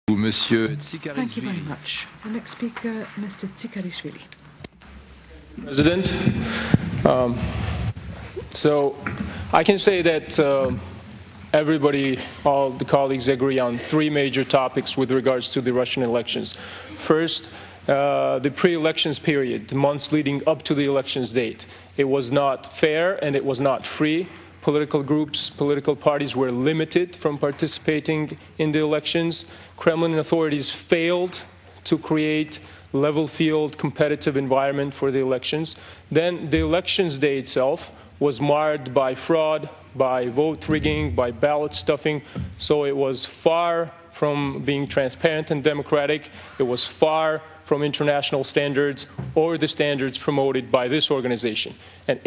Thank you very much. The next speaker, Mr. Tsikarishvili. President, so I can say that everybody, all the colleagues agree on three major topics with regards to the Russian elections. First, the pre-elections period, the months leading up to the elections date. It was not fair and it was not free. Political groups, political parties were limited from participating in the elections. Kremlin authorities failed to create level field competitive environment for the elections. Then the elections day itself was marred by fraud, by vote rigging, by ballot stuffing. So it was far from being transparent and democratic. It was far from international standards or the standards promoted by this organization. And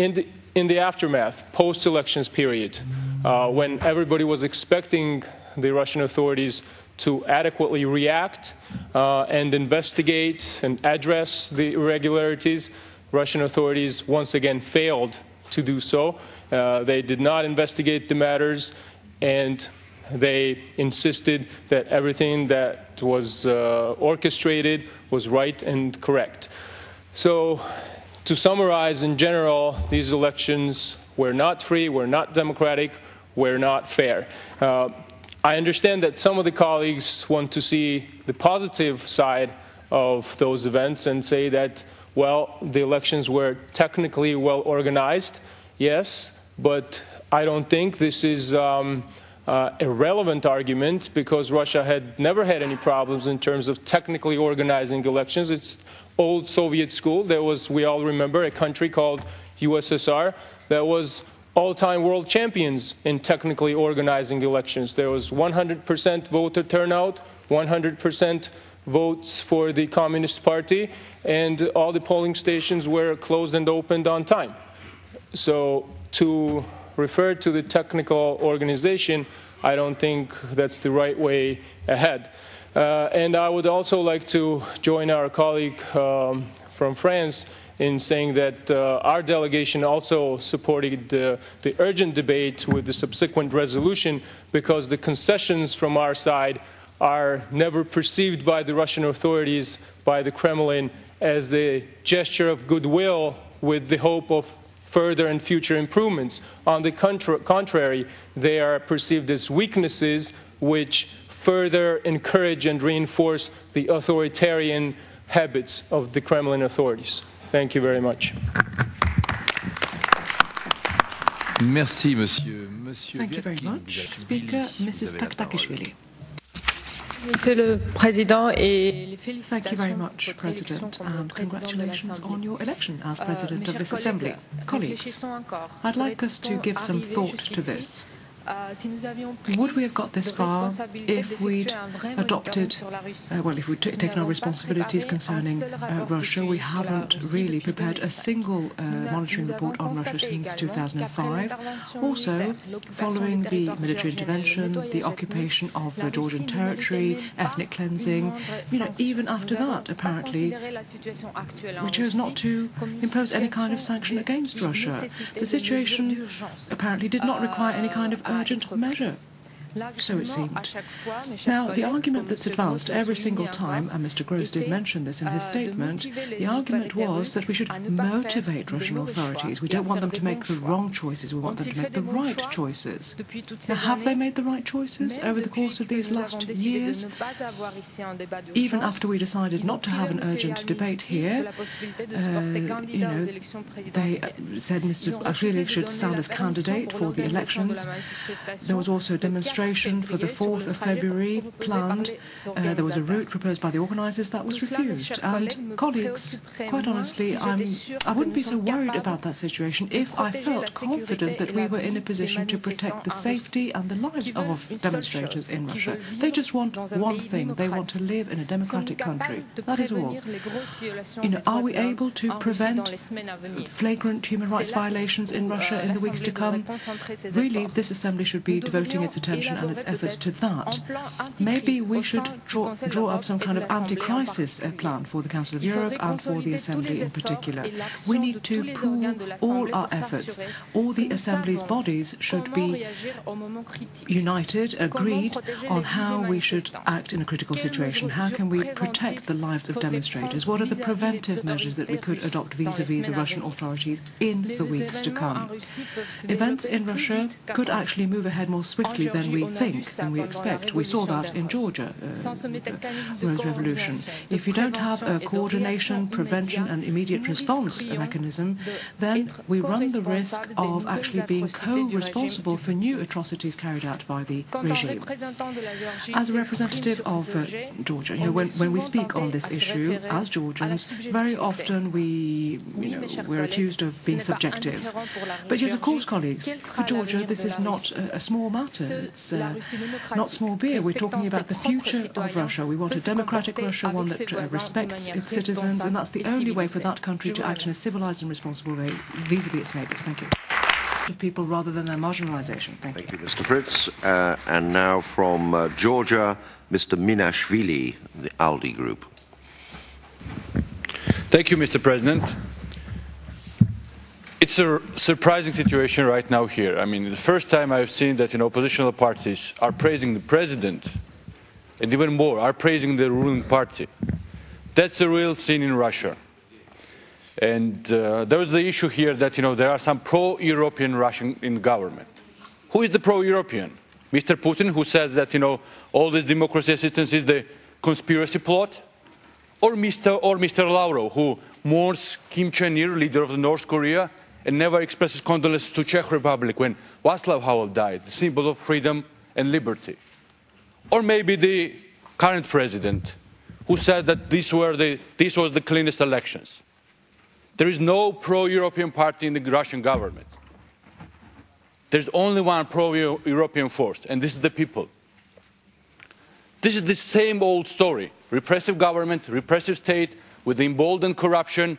in the aftermath, post-elections period, when everybody was expecting the Russian authorities to adequately react and investigate and address the irregularities, Russian authorities once again failed to do so. They did not investigate the matters, and they insisted that everything that was orchestrated was right and correct. So, to summarize, in general, these elections were not free, were not democratic, were not fair. I understand that some of the colleagues want to see the positive side of those events and say that, well, the elections were technically well organized. Yes, but I don't think this is a relevant argument, because Russia had never had any problems in terms of technically organizing elections. It's old Soviet school. There was, we all remember, a country called USSR that was all-time world champions in technically organizing elections. There was 100% voter turnout, 100% votes for the Communist Party, and all the polling stations were closed and opened on time. So to refer to the technical organization, I don't think that's the right way ahead. And I would also like to join our colleague from France in saying that our delegation also supported the urgent debate with the subsequent resolution, because the concessions from our side are never perceived by the Russian authorities, by the Kremlin, as a gesture of goodwill with the hope of further and future improvements. On the contrary, they are perceived as weaknesses which further encourage and reinforce the authoritarian habits of the Kremlin authorities. Thank you very much. Merci, monsieur. Thank you very much. Speaker, Mrs. Taktakishvili. Monsieur le Président, et thank you very much, President, and congratulations on your election as President of this Assembly. Colleagues, I'd like us to give some thought to this. Would we have got this far if we'd adopted, if we'd taken our responsibilities concerning Russia? We haven't really prepared a single monitoring report on Russia since 2005. Also, following the military intervention, the occupation of Georgian territory, ethnic cleansing, even after that, apparently, we chose not to impose any kind of sanction against Russia. The situation apparently did not require any kind of urgent measure, so it seemed. Now, the argument that's advanced every single time, and Mr. Gross did mention this in his statement, the argument was that we should motivate Russian authorities. We don't want them to make the wrong choices, we want them to make the right choices. Now, have they made the right choices over the course of these last years? Even after we decided not to have an urgent debate here, they said Mr. Ashvili should stand as candidate for the elections. There was also a demonstration for the 4th of February planned. There was a route proposed by the organisers that was refused. And colleagues, quite honestly, I wouldn't be so worried about that situation if I felt confident that we were in a position to protect the safety and the lives of demonstrators in Russia. They just want one thing. They want to live in a democratic country. That is all. Are we able to prevent flagrant human rights violations in Russia in the weeks to come? Really, this Assembly should be devoting its attention election and its efforts to that. Maybe we should draw up some kind of anti-crisis plan for the Council of Europe and for the Assembly in particular. We need to pool all our efforts. All the Assembly's bodies should be united, agreed on how we should act in a critical situation. How can we protect the lives of demonstrators? What are the preventive measures that we could adopt vis-à-vis the Russian authorities in the weeks to come? Events in Russia could actually move ahead more swiftly than we think, than we expect. We saw that in Georgia, the Rose Revolution. If you don't have a coordination, prevention and immediate response mechanism, then we run the risk of actually being co-responsible for new atrocities carried out by the regime. As a representative of Georgia, when we speak on this issue as Georgians, very often we're accused of being subjective. But yes, of course, colleagues, for Georgia, this is not a small matter. It's not small beer. We're talking about the future of Russia. We want a democratic Russia, one that respects its citizens, and that's the only way for that country to act in a civilized and responsible way vis-à-vis its neighbours. Thank you. Of people rather than their marginalisation. Thank you. Thank you, Mr. Fritz. And now from Georgia, Mr. Minashvili, the ALDE Group. Thank you, Mr. President. It's a surprising situation right now here. I mean, the first time I've seen that oppositional parties are praising the president, and even more, are praising the ruling party. That's a real scene in Russia. And there was the issue here that, there are some pro-European Russian in government. Who is the pro-European? Mr. Putin, who says that, all this democracy assistance is the conspiracy plot? Or Mr. Lavrov, who mourns Kim Jong-il, leader of North Korea, and never expresses condolences to Czech Republic when Václav Havel died, the symbol of freedom and liberty. Or maybe the current president, who said that this was the cleanest elections. There is no pro-European party in the Russian government. There's only one pro-European force, and this is the people. This is the same old story. Repressive government, repressive state, with emboldened corruption,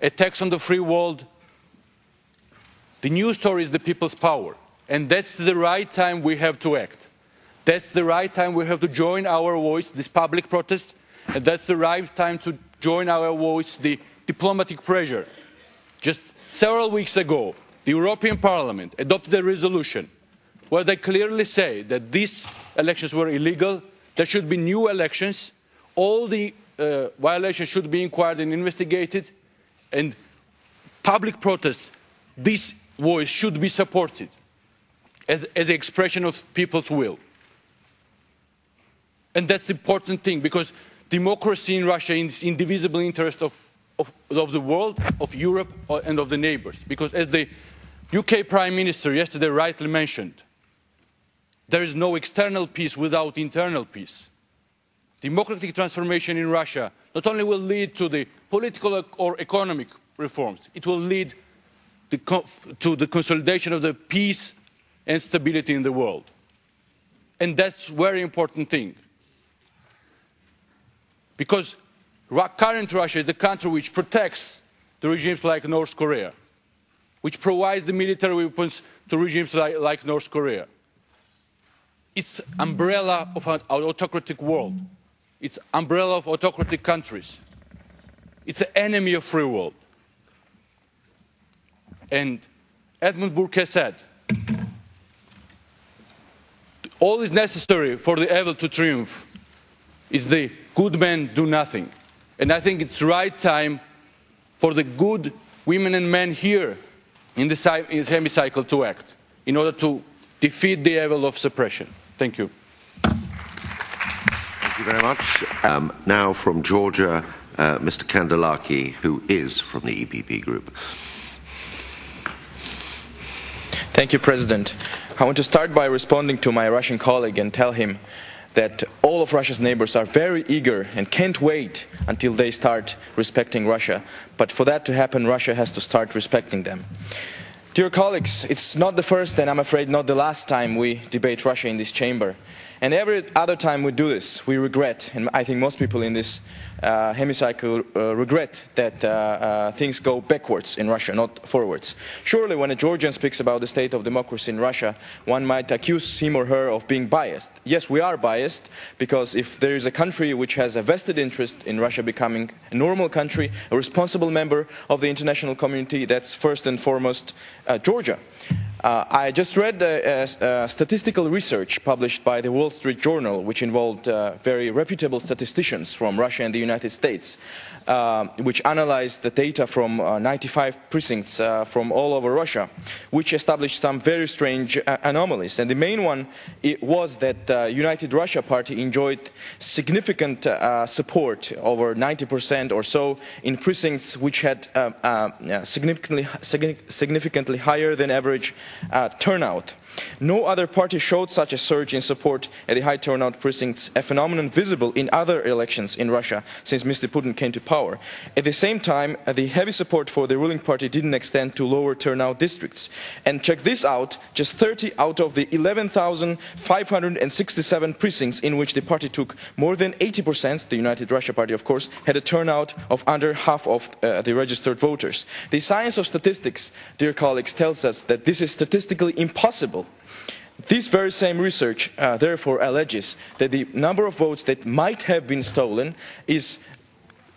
attacks on the free world. The new story is the people's power. And that's the right time we have to act. That's the right time we have to join our voice, this public protest, and that's the right time to join our voice, the diplomatic pressure. Just several weeks ago, the European Parliament adopted a resolution where they clearly say that these elections were illegal, there should be new elections, all the violations should be inquired and investigated, and public protests, this voice should be supported as an expression of people's will. And that's the important thing, because democracy in Russia is indivisible interest of the world, of Europe, and of the neighbors. Because as the UK Prime Minister yesterday rightly mentioned, there is no external peace without internal peace. Democratic transformation in Russia not only will lead to the political or economic reforms, it will lead to the consolidation of the peace and stability in the world. And that's a very important thing. Because current Russia is the country which protects the regimes like North Korea, which provides the military weapons to regimes like North Korea. It's umbrella of an autocratic world. It's umbrella of autocratic countries. It's an enemy of free world. And Edmund Burke has said, all is necessary for the evil to triumph is the good men do nothing. And I think it's the right time for the good women and men here in the hemicycle to act in order to defeat the evil of suppression. Thank you. Thank you very much. Now from Georgia, Mr. Kandelaki, who is from the EPP Group. Thank you, President. I want to start by responding to my Russian colleague and tell him that all of Russia's neighbors are very eager and can't wait until they start respecting Russia. But for that to happen, Russia has to start respecting them. Dear colleagues, it's not the first and I'm afraid not the last time we debate Russia in this chamber. And every other time we do this, we regret, and I think most people in this hemicycle regret that things go backwards in Russia, not forwards. Surely when a Georgian speaks about the state of democracy in Russia, one might accuse him or her of being biased. Yes, we are biased, because if there is a country which has a vested interest in Russia becoming a normal country, a responsible member of the international community, that's first and foremost Georgia. I just read statistical research published by the Wall Street Journal, which involved very reputable statisticians from Russia and the United States, which analyzed the data from 95 precincts from all over Russia, which established some very strange anomalies. And the main one was that the United Russia Party enjoyed significant support, over 90% or so, in precincts which had significantly higher than average turnout. No other party showed such a surge in support at the high turnout precincts, a phenomenon visible in other elections in Russia since Mr. Putin came to power. At the same time, the heavy support for the ruling party didn't extend to lower turnout districts. And check this out, just 30 out of the 11,567 precincts in which the party took more than 80%, the United Russia Party of course, had a turnout of under half of the registered voters. The science of statistics, dear colleagues, tells us that this is statistically impossible. This very same research, therefore, alleges that the number of votes that might have been stolen is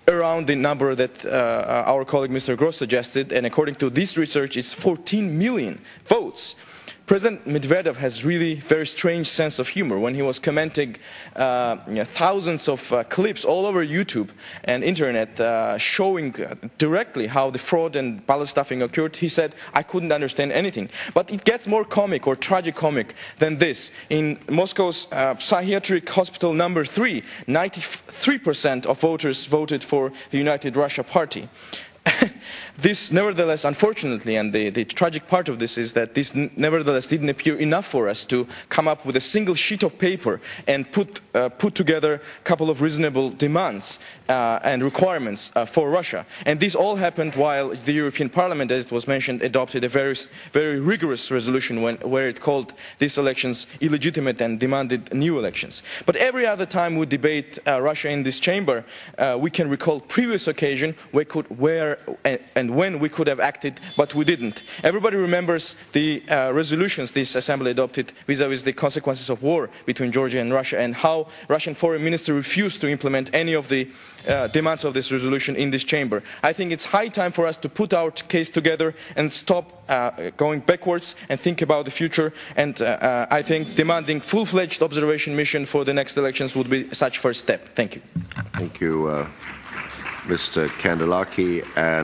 around the number that our colleague Mr. Gross suggested, and according to this research, it's 14 million votes. President Medvedev has really very strange sense of humor. When he was commenting thousands of clips all over YouTube and internet showing directly how the fraud and ballot stuffing occurred, he said, I couldn't understand anything. But it gets more comic or tragicomic than this. In Moscow's psychiatric hospital number 3, 93% of voters voted for the United Russia Party. This, nevertheless, unfortunately, and the tragic part of this is that this, nevertheless, didn't appear enough for us to come up with a single sheet of paper and put together a couple of reasonable demands and requirements for Russia. And this all happened while the European Parliament, as it was mentioned, adopted a very rigorous resolution where it called these elections illegitimate and demanded new elections. But every other time we debate Russia in this chamber, we can recall previous occasion where and when we could have acted, but we didn't. Everybody remembers the resolutions this Assembly adopted vis-à-vis the consequences of war between Georgia and Russia, and how Russian Foreign Minister refused to implement any of the demands of this resolution in this chamber. I think it's high time for us to put our case together and stop going backwards and think about the future, and I think demanding full-fledged observation mission for the next elections would be such first step. Thank you. Thank you, Mr. Kandelaki.